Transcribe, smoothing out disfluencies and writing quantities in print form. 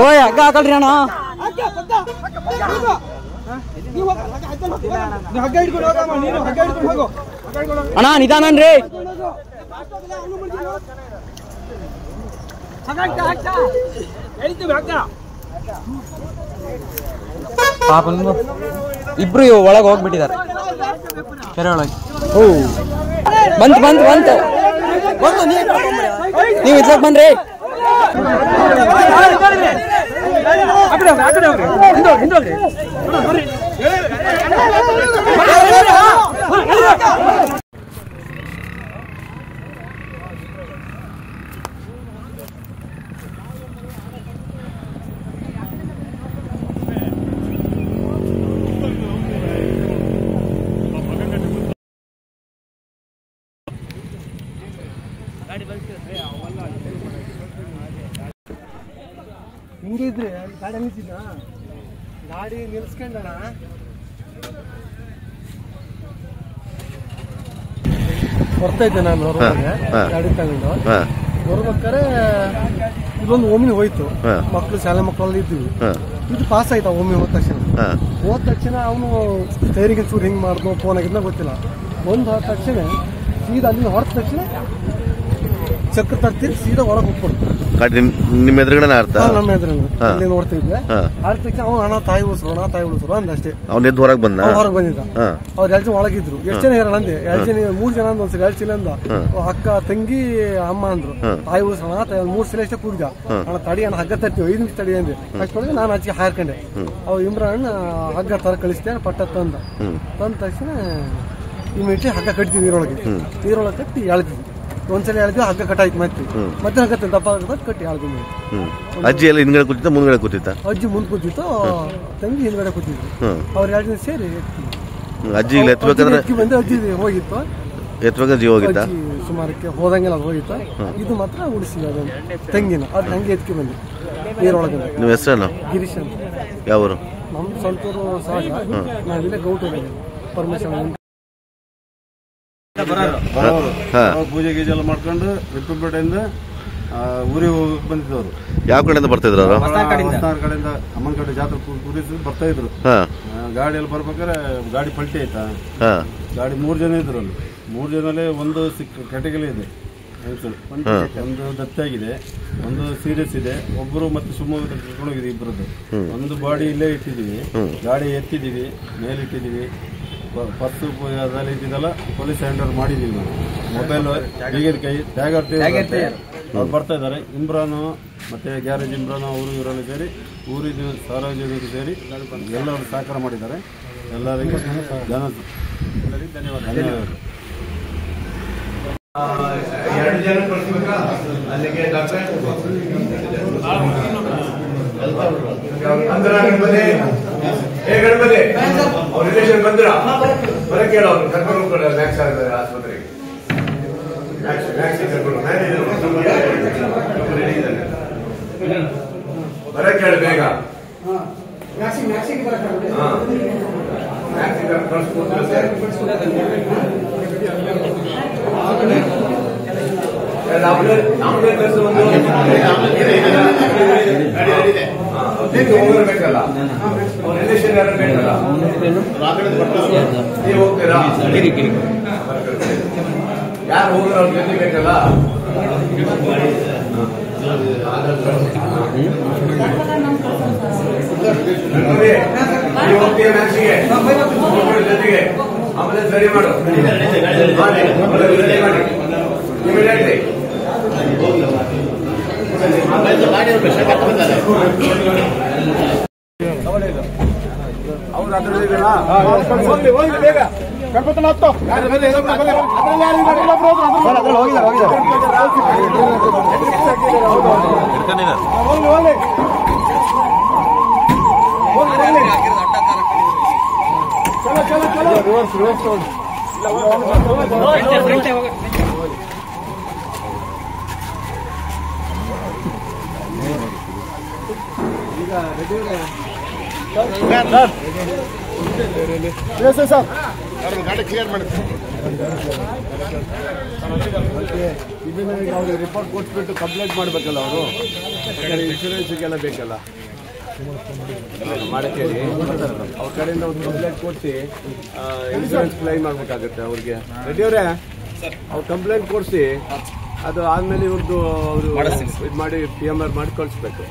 ಓಯ್ ಹಗ್ಗ ಹಾಕಲ್ರಿ ಅಣ್ಣ. ಅಣ್ಣ ನಿಧಾನನ್ರಿ. ಪಾಪ ಇಬ್ರು ಒಳಗೆ ಹೋಗ್ಬಿಟ್ಟಿದ್ದಾರೆ ಕೆರೆ ಒಳಗೆ. ಬಂತು ಬಂತು ಬಂತು ಬಂತು. ನೀವು ಇದ್ಲಾಗ ಬನ್ರಿ. ಹಿಂಗೆ ಇದ್ರೆ ಗಾಡಿ ನಿಲ್ಸಿದ್ದ, ಗಾಡಿ ನಿಲ್ಸ್ಕೊಂಡಣ ಬರ್ತಾ ಇದ್ದೆ ನಾನು ಗಾಡಿ ತಗೊಂಡು ಬರ್ಬೇಕಾರೆ ಇದೊಂದು ಓಮಿನಿ ಹೋಯ್ತು. ಮಕ್ಕಳು ಶಾಲೆ ಮಕ್ಕಳೆಲ್ಲ ಇದ್ವಿ. ಇದು ಪಾಸ್ ಆಯ್ತಾ ಓಮಿ ಹೋದ ತಕ್ಷಣ ಅವನು ಟೈರಿಗೆ ಚೂರು ಹಿಂಗೆ ಮಾಡಿದ್ನು, ಫೋನ್ ಆಗಿದ್ನ ಗೊತ್ತಿಲ್ಲ. ಒಂದು ಹೋದ ತಕ್ಷಣ ಸೀದಾ ಅಲ್ಲಿಂದ ಹೊರತ ತಕ್ಷಣ ಚಕ್ರ ತರ್ತೀರಿ ಸೀದಾ ಒಳಗೆ ಹೋಗ್ಬಿಡ್ತು. ನಿಮ್ಮ ಎದುರುಗಡೆ ನಮ್ಮ ಎದುರು ಅಲ್ಲಿ ನೋಡ್ತಿದ್ದೆ. ಆದ ತಕ್ಷಣ ಅವ್ನು ಹಣ ತಾಯಿ ಉಳಿಸ್ರು ಅಂದಷ್ಟೇ. ಅವ್ನ ಎದ್ದು ಹೊರಗೆ ಬಂದ. ಅವ್ರು 2 ಜನ ಒಳಗಿದ್ರು. ಎಷ್ಟು ಜನ ಇರೋಣ ಅಂದೆ, 2 ಜನ 3 ಜನ ಅಂದ್ ಒಂದ್ಸರಿ 2 ಚೀಲ ಅಂದ. ಅಕ್ಕ ತಂಗಿ ಅಮ್ಮ ಅಂದ್ರು ತಾಯಿ ಉಳಿಸೋಣ. 3 ಸಲ ಅಷ್ಟೇ ಕೂಗಿದ. ಅಣ್ಣ ತಡಿ ಅಣ್ಣ ಹಗ್ಗ ತರ್ತೀವಿ 5 ನಿಮಿಷ ತಡಿ ಅಂದೆ. ಅಷ್ಟೊಳಗೆ ನಾನು ಆಚೆಗೆ ಹಾರ್ಕೊಂಡೆ. ಅವ್ ಇಮ್ರಾನ್ ಹಗ್ಗ ತರ ಕಳಿಸ್ತೇನೆ ಪಟ್ಟ ತಂದ ತಕ್ಷಣ ಇಮಿಡಿಯೇಟ್ಲಿ ಹಗ್ಗ ಕಟ್ತೀವಿ ನೀರೊಳಗೆ ಕಟ್ಟಿ ಎಳ್ತಿದ್ವಿ. ಒಂದ್ಸಲ ಎಳ್ತೀವಿ ಹಗ್ಗ ಕಟ್ಟಾಯ್ತು. ಮತ್ತೆ ಹಗ್ಗ ದಪ್ಪ ಕಟ್ಟಿ ಎಳ್ದಿದ್ವಿ. ಅಜ್ಜಿ ಎಲ್ಲ ಹಿಂದ್ಗಡೆ ಕೂತಿತ್ತ ಮುಂದ್ಗಡೆ ಕೂತಿತ್ತ? ಅಜ್ಜಿ ಮುಂದ್ ಕೂತಿತ್ತು, ತಂಗಿ ಹಿಂದ್ಗಡೆ ಕೂತಿದ್ರು. ಅವ್ರು 2 ಜನ ಸೇರಿ ಅಜ್ಜಿ ಎತ್ಬೇಕಂದ್ರೆ ಬಂದು ಅಜ್ಜಿ ಹೋಗಿತ್ತು. ಎತ್ಬೇಕಂದ್ರೆ ಜೀವ ಹೋಗಿತ್ತ ಸುಮಾರಕ್ಕೆ ಹೋದಂಗೆಲ್ಲ ಹೋಗಿತ್ತು. ಇದು ಮಾತ್ರ ಉಳಿಸಿದ್ವಿ ಅದೊಂದು ತಂಗಿನ. ಅದು ಹಂಗೆ ಎತ್ಕಿ ಬಂದ್ವಿ ನೀರೊಳಗೆ. ನಿಮ್ಮ ಹೆಸರೇನು? ಗಿರೀಶ್ ಅಂತ. ಯಾವರು? ನಮ್ಮ ಸ್ವಂತೂರು ಸಾಗ. ನಾವಿಲ್ಲೇ ಗೌಟೂರಲ್ಲಿ ಪರ್ಮಿಷನ್ ಪೂಜೆ ಗೀಜೆ ಎಲ್ಲ ಮಾಡ್ಕೊಂಡು ರಿಪ್ಪೇಟೆಯಿಂದ ಊರಿಗೆ ಹೋಗಿ ಬಂದಿದ್ದವರು. ಯಾವ ಕಡೆಯಿಂದ ಬರ್ತಿದ್ರು ಅವರು? ಕಡೆಯಿಂದ ಅಮ್ಮನ ಕಡೆ ಜಾತ್ರೆ ಪೂರೈಸಿ ಬರ್ತಾ ಇದ್ರು. ಗಾಡಿಯಲ್ಲಿ ಬರ್ಬೇಕಾದ್ರೆ ಗಾಡಿ ಪಲ್ಟಿ ಆಯ್ತಾ. ಗಾಡಿ 3 ಜನ ಇದ್ರು. ಅಲ್ಲಿ 3 ಜನಲ್ಲೇ ಒಂದು ಕ್ಯಾಟಗರಿ ಇದೆ, ಒಂದು ದತ್ತಾಗಿದೆ, ಒಂದು ಸೀರಿಯಸ್ ಇದೆ, ಒಬ್ಬರು ಮತ್ತೆ ಶಿವಮೊಗ್ಗ ಕರ್ಕೊಂಡೋಗಿದೆ ಇಬ್ಬರದ್ದು. ಒಂದು ಬಾಡಿ ಇಲ್ಲೇ ಇಟ್ಟಿದೀವಿ, ಗಾಡಿ ಎತ್ತಿದೀವಿ, ಮೇಲಿಟ್ಟಿದೀವಿ. ಪರ್ಸು ಅದರಲ್ಲಿ ಇದ್ದಿದ್ದಲ್ಲ ಪೊಲೀಸ್ ಹ್ಯಾಂಡ್ ಓವರ್ ಮಾಡಿದೀವಿ ನಾವು. ಮೊಬೈಲ್ ಬೀಗದ ಕೈ ಟ್ಯಾಗ್ ಅವ್ರು ಬರ್ತಾ ಇದ್ದಾರೆ. ಇಮ್ರಾನು ಮತ್ತೆ ಗ್ಯಾರೇಜ್ ಇಮ್ರಾನು ಅವರು ಇವರೆಲ್ಲ ಸೇರಿ ಊರಿನ ಸಾರ್ವಜನಿಕರು ಸೇರಿ ಎಲ್ಲರೂ ಸಹಕಾರ ಮಾಡಿದ್ದಾರೆ. ಎಲ್ಲರಿಗೂ ಧನ್ಯವಾದ. 2 ಜನ ಕಳಿಸ್ಬೇಕಾ ಅಲ್ಲಿಗೆ ಗಣಪತಿ ಅವ್ರ ರಿಲೇಷನ್ ಬಂದ್ರ ಬರ ಕೇಳ ಅವ್ರು ಕರ್ಕೊಂಡು ಮ್ಯಾಕ್ಸ್ ಆಸ್ಪತ್ರೆಗೆ ಬರ ಕೇಳ ಬೇಗ ಹೋಗಿರ್ಬೇಕಲ್ಲ ಅವ್ರ ರಿಲೇಷನ್ ಯಾರು ಬೇಕಲ್ಲ, ನೀವು ಹೋಗ್ತೀರಾ? ಯಾರು ಹೋಗಿರೋ ಅವ್ರ ಜೊತೆ ಬೇಕಲ್ಲ. ನೀವು ಹೋಗ್ತೀಯ ಮ್ಯಾಕ್ಸಿಗೆ ಜೊತೆಗೆ ಆಮೇಲೆ ಸರಿ ಮಾಡು ಇಮಿಡಿಯೇಟ್ಲಿ. ಅವ್ರು ಅದರಲ್ಲಿ ಬೇಗ ಗಾಡಿ ಕ್ಲಿಯರ್ ಮಾಡಿ. ಇದನ್ನ ಈಗ ಅವ್ರಿಗೆ ರಿಪೋರ್ಟ್ ಕೊಟ್ಬಿಟ್ಟು ಕಂಪ್ಲೇಂಟ್ ಮಾಡಬೇಕಲ್ಲ ಅವರು, ಇನ್ಶೂರೆನ್ಸ್ಗೆಲ್ಲ ಬೇಕಲ್ಲ ಮಾಡಕ್ಕೆ ಅವ್ರ ಕಡೆಯಿಂದ ಒಂದು ಕಂಪ್ಲೇಂಟ್ ಕೊಡಿಸಿ ಇನ್ಶೂರೆನ್ಸ್ ಕ್ಲೈಮ್ ಆಗಬೇಕಾಗುತ್ತೆ ಅವ್ರಿಗೆ. ರೆಡ್ಡಿಯವರೇ, ಅವ್ರು ಕಂಪ್ಲೇಂಟ್ ಕೊಡಿಸಿ ಅದು ಆದ್ಮೇಲೆ ಇವ್ರದ್ದು ಅವರು ಇದು ಮಾಡಿ PMR ಮಾಡಿ ಕಳಿಸ್ಬೇಕು.